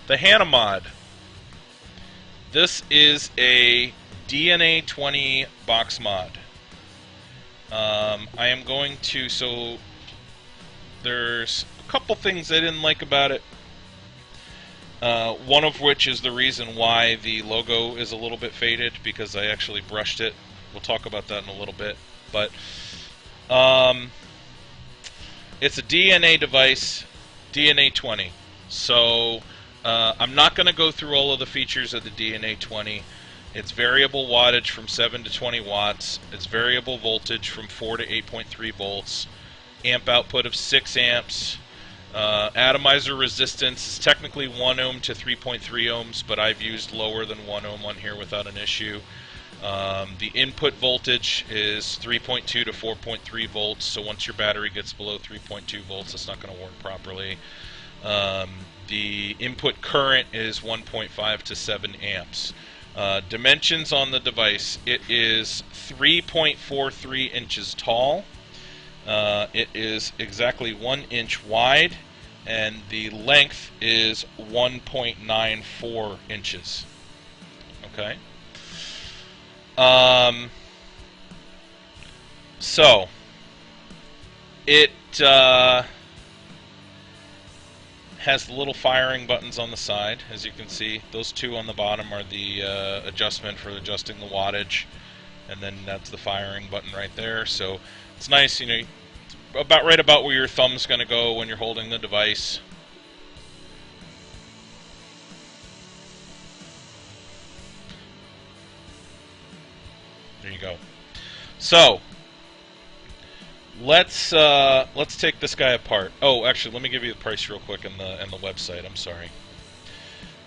The Hana Mod. This is a DNA 20 box mod. I am going to, so there's a couple things I didn't like about it. One of which is the reason why the logo is a little bit faded, because I actually brushed it. We'll talk about that in a little bit. But it's a DNA device, DNA 20. So I'm not going to go through all of the features of the DNA 20. It's variable wattage from 7 to 20 watts. It's variable voltage from 4 to 8.3 volts. Amp output of 6 amps. Atomizer resistance is technically 1 ohm to 3.3 ohms, but I've used lower than 1 ohm on here without an issue. The input voltage is 3.2 to 4.3 volts, so once your battery gets below 3.2 volts, it's not going to work properly. The input current is 1.5 to 7 amps. Dimensions on the device, it is 3.43 inches tall. It is exactly 1 inch wide, and the length is 1.94 inches. Okay. So it has the little firing buttons on the side, as you can see. Those two on the bottom are the adjustment for adjusting the wattage, and then that's the firing button right there. So it's nice, you know, right about where your thumb's going to go when you're holding the device. There you go. So let's take this guy apart. Oh, actually, let me give you the price real quick and the website. I'm sorry.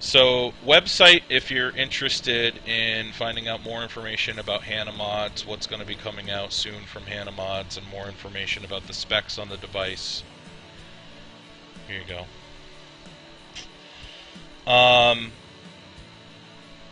So, website, if you're interested in finding out more information about Hana Modz, what's going to be coming out soon from Hana Modz, and more information about the specs on the device. Here you go.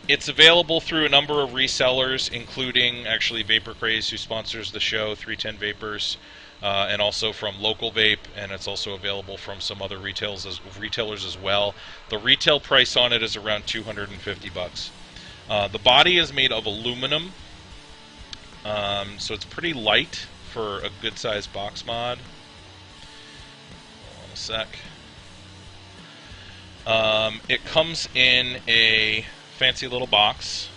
It's available through a number of resellers, including actually Vapor Craze, who sponsors the show, 310 Vapors, and also from Local Vape, and it's also available from some other retailers as well. The retail price on it is around $250. The body is made of aluminum, so it's pretty light for a good-sized box mod. Hold on a sec. It comes in a fancy little box,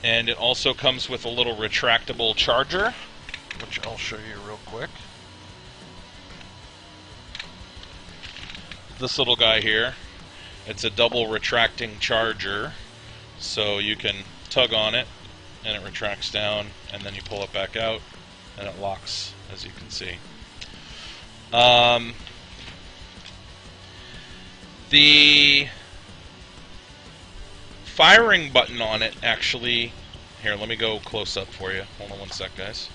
and it also comes with a little retractable charger, which I'll show you real quick. This little guy here, it's a double retracting charger, so you can tug on it and it retracts down, and then you pull it back out and it locks, as you can see. The firing button on it, actually, here, let me go close up for you. Hold on one sec, guys.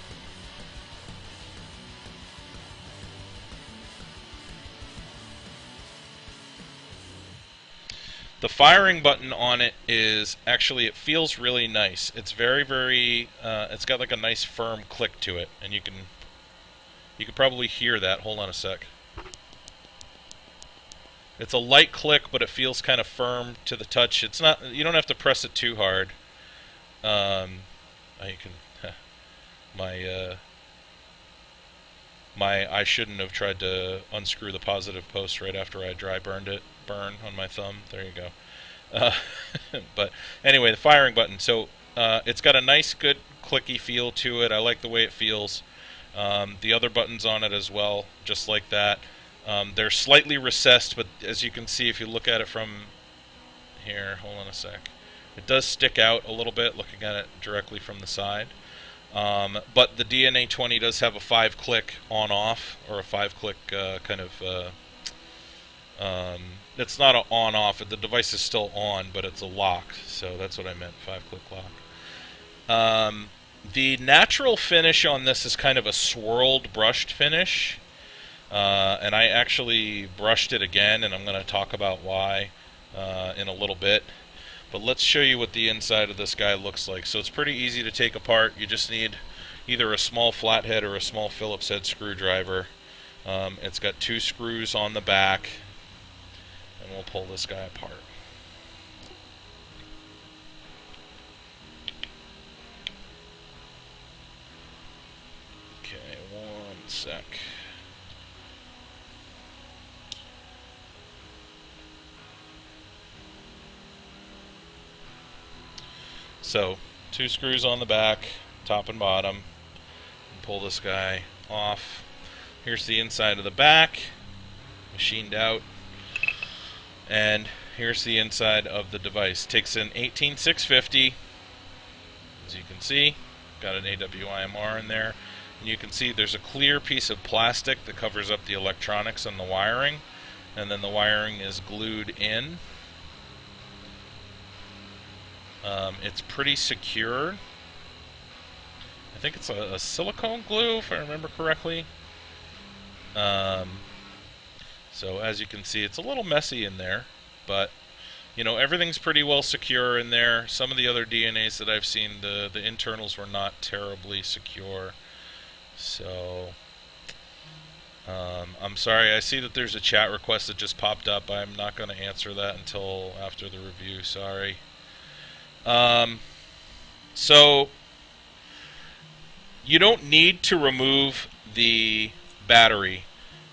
The firing button on it is actually, it feels really nice. It's very, it's got like a nice firm click to it, and you can probably hear that. Hold on a sec. It's a light click, but it feels kind of firm to the touch. It's not, you don't have to press it too hard. You can, I shouldn't have tried to unscrew the positive post right after I dry burn on my thumb. There you go. But anyway, the firing button. So it's got a nice, good, clicky feel to it. I like the way it feels. The other buttons on it as well, just like that. They're slightly recessed, but as you can see, if you look at it from here, hold on a sec, it does stick out a little bit looking at it directly from the side. But the DNA 20 does have a 5-click on-off, or a 5-click kind of, it's not an on-off, the device is still on, but it's a lock, so that's what I meant, 5-click lock. The natural finish on this is kind of a swirled brushed finish, and I actually brushed it again, and I'm going to talk about why in a little bit. But let's show you what the inside of this guy looks like. So it's pretty easy to take apart. You just need either a small flathead or a small Phillips head screwdriver. It's got 2 screws on the back. And we'll pull this guy apart. Okay, one sec. So, 2 screws on the back, top and bottom. Pull this guy off. Here's the inside of the back, machined out. And here's the inside of the device. Takes an 18650, as you can see. Got an AWIMR in there. And you can see there's a clear piece of plastic that covers up the electronics and the wiring. And then the wiring is glued in. It's pretty secure. I think it's a silicone glue, if I remember correctly. So as you can see, it's a little messy in there, but you know, everything's pretty well secure in there. Some of the other DNAs that I've seen, the internals were not terribly secure. So I'm sorry, I see that there's a chat request that just popped up. I'm not going to answer that until after the review, sorry. So you don't need to remove the battery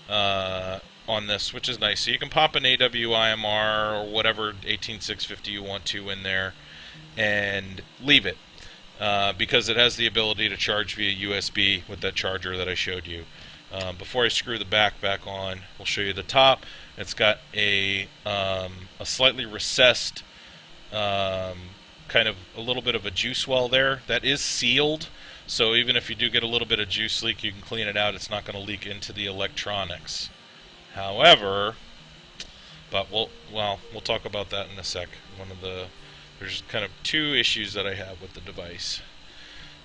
on this, which is nice. So you can pop an AWIMR or whatever 18650 you want to in there and leave it because it has the ability to charge via USB with that charger that I showed you. Before I screw the back on, we'll show you the top. It's got a slightly recessed kind of a little bit of a juice well there that is sealed, so even if you do get a little bit of juice leak, you can clean it out. It's not going to leak into the electronics. However, but we'll talk about that in a sec. There's kind of 2 issues that I have with the device.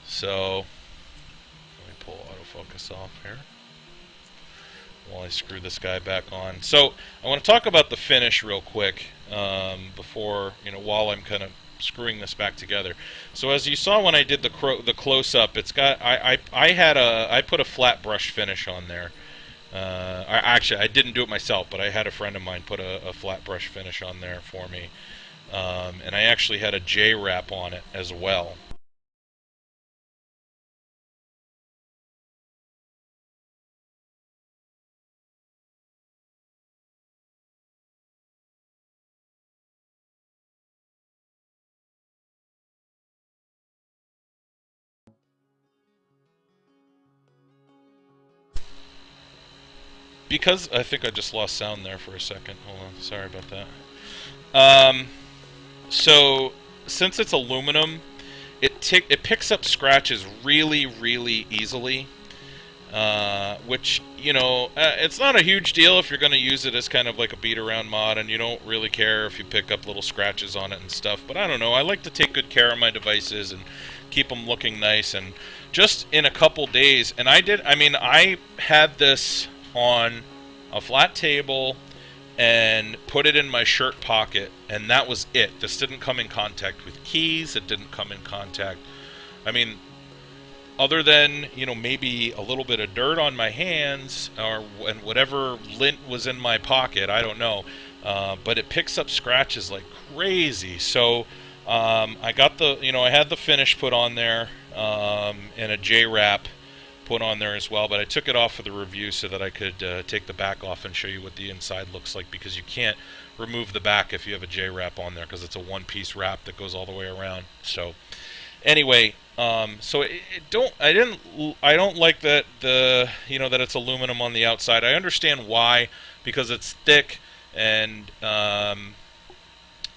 So let me pull autofocus off here while I screw this guy back on. So I want to talk about the finish real quick before, while I'm kind of screwing this back together. So as you saw when I did the close-up, it's got I put a flat brush finish on there. Actually, I didn't do it myself, but I had a friend of mine put a flat brush finish on there for me, and I actually had a J-wrap on it as well. Because I think I just lost sound there for a second. Hold on, sorry about that. So since it's aluminum, it picks up scratches really, really easily. Which, it's not a huge deal if you're going to use it as kind of like a beat around mod and you don't really care if you pick up little scratches on it and stuff. But I don't know, I like to take good care of my devices and keep them looking nice. And just in a couple days, and I had this on a flat table and put it in my shirt pocket, and that was it. This didn't come in contact with keys. It didn't come in contact. Other than, maybe a little bit of dirt on my hands and whatever lint was in my pocket, I don't know. But it picks up scratches like crazy. So I got I had the finish put on there and a J-wrap put on there as well, but I took it off for the review so that I could take the back off and show you what the inside looks like, because you can't remove the back if you have a J-wrap on there, because it's a one-piece wrap that goes all the way around. So anyway, so I don't like that that it's aluminum on the outside. I understand why, because it's thick and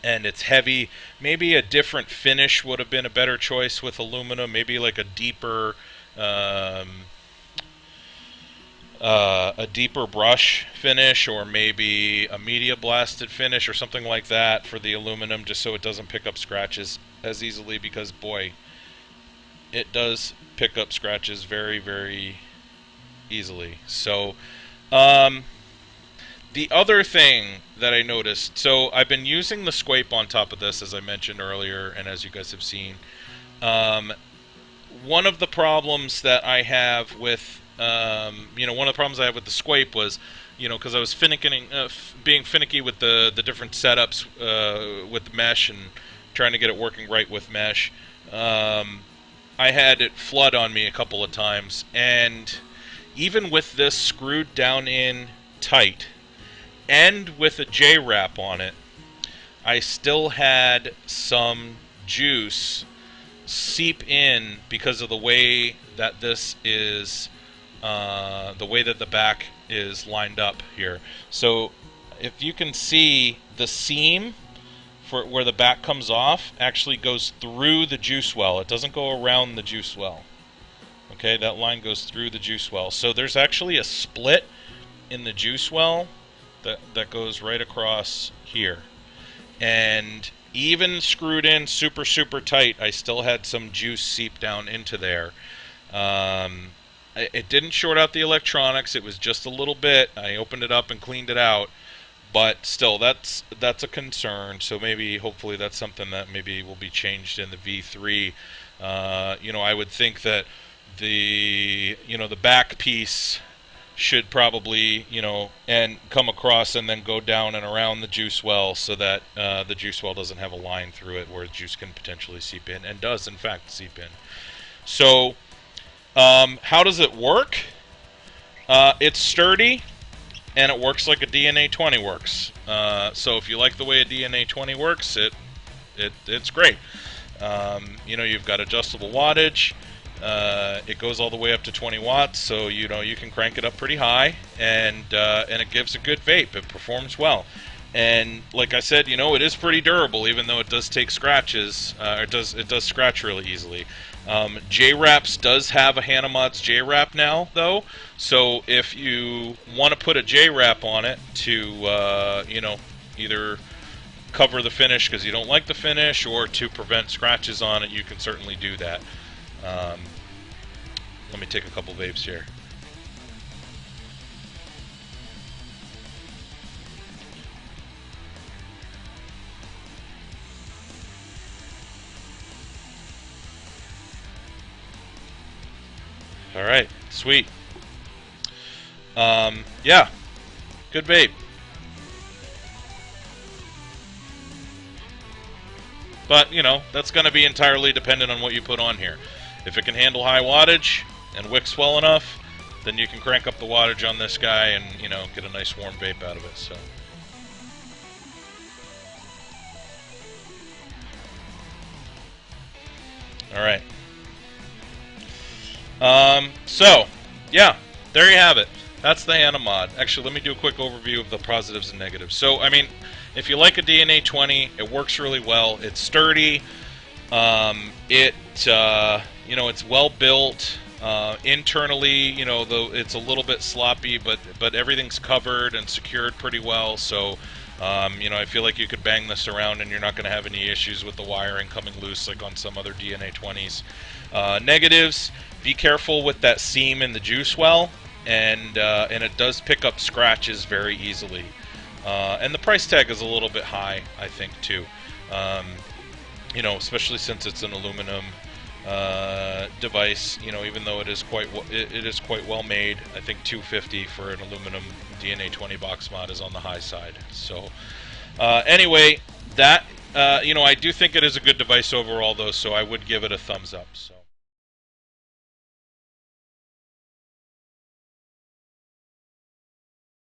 it's heavy. Maybe a different finish would have been a better choice with aluminum. Maybe like a deeper brush finish, or maybe a media blasted finish or something like that for the aluminum, just so it doesn't pick up scratches as easily, because boy, it does pick up scratches very, very easily. So the other thing that I noticed, so I've been using the Squape on top of this, as I mentioned earlier, and as you guys have seen. One of the problems that I have with one of the problems I have with the Squape was, because I was being finicky with the different setups with the mesh and trying to get it working right with mesh. I had it flood on me a couple of times, and even with this screwed down in tight and with a J-wrap on it, I still had some juice seep in because of the way that this is, the way that the back is lined up here. So if you can see, the seam for where the back comes off actually goes through the juice well. It doesn't go around the juice well. Okay, that line goes through the juice well. So there's actually a split in the juice well that goes right across here. And even screwed in super tight, I still had some juice seep down into there. It didn't short out the electronics. It was just a little bit. I opened it up and cleaned it out, but still, that's a concern. So maybe, hopefully, that's something that maybe will be changed in the V3. I would think that the back piece should probably, and come across and then go down and around the juice well, so that the juice well doesn't have a line through it where juice can potentially seep in, and does in fact seep in. So how does it work? It's sturdy, and it works like a DNA 20 works. So if you like the way a DNA 20 works, it's great. You've got adjustable wattage. It goes all the way up to 20 watts, so you can crank it up pretty high, and it gives a good vape. It performs well, and like I said, it is pretty durable, even though it does take scratches. It does scratch really easily. J-Wraps does have a Hana Modz J-Wrap now, though, so if you want to put a J-Wrap on it to either cover the finish because you don't like the finish, or to prevent scratches on it, you can certainly do that. Let me take a couple vapes here. Alright, sweet. Yeah, good vape. But, that's going to be entirely dependent on what you put on here. If it can handle high wattage and wicks well enough, then you can crank up the wattage on this guy and, get a nice warm vape out of it. So, all right. So, yeah, there you have it. That's the Hana Mod. Actually, let me do a quick overview of the positives and negatives. So, I mean, if you like a DNA 20, it works really well. It's sturdy. It's well built. Internally, though it's a little bit sloppy, but everything's covered and secured pretty well. So, I feel like you could bang this around and you're not going to have any issues with the wiring coming loose like on some other DNA 20s. Negatives: be careful with that seam in the juice well, and it does pick up scratches very easily. And the price tag is a little bit high, I think, too. Especially since it's an aluminum device. Even though it is quite well made, I think $250 for an aluminum DNA 20 box mod is on the high side. So anyway, that I do think it is a good device overall, though. So I would give it a thumbs up. So.